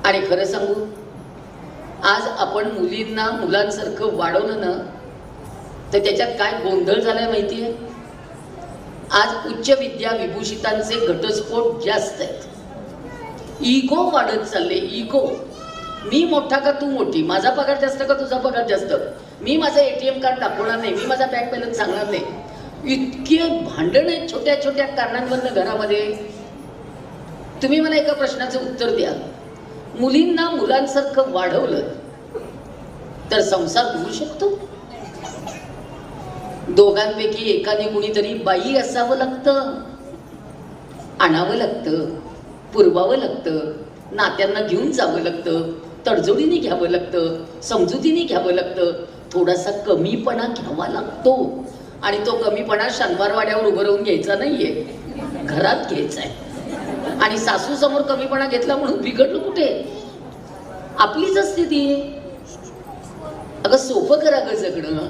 आणि खरं सांगू, आज आपण मुलींना मुलांसारखं वाढवलं ना, तर त्याच्यात काय गोंधळ झालाय माहितीये? आज उच्च विद्या विभूषितांचे घटस्फोट जास्त आहेत. इगो वाढत चालले, इगो. मी मोठा का तू मोठी, माझा पगार जास्त का तुझा पगार जास्त, मी माझं ATM कार्ड दाखवणार नाही, मी माझा बँक बॅलन्स सांगणार नाही. इतके भांडण आहेत छोट्या छोट्या कारणांवरनं घरामध्ये. तुम्ही मला एका प्रश्नाचं उत्तर द्या. मुलींना मुलांसारखं वाढवलं तर संसार होऊ शकतो? दोघांपैकी एकाने कुणीतरी बाई असावं लागतं, आणावं लागतं, पुरवावं लागतं, नात्यांना घेऊन जावं लागतं, तडजोडीने घ्यावं लागतं, समजुतीने घ्यावं लागतं, थोडासा कमीपणा घ्यावा लागतो. आणि तो कमीपणा शनिवारवाड्यावर उभं राहून घ्यायचा नाहीये, घरात घ्यायचा आहे. आणि सासू समोर कमीपणा घेतला म्हणून बिघडलं कुठे? आपलीच असते ती. अगं सोपं करा ग जगणं.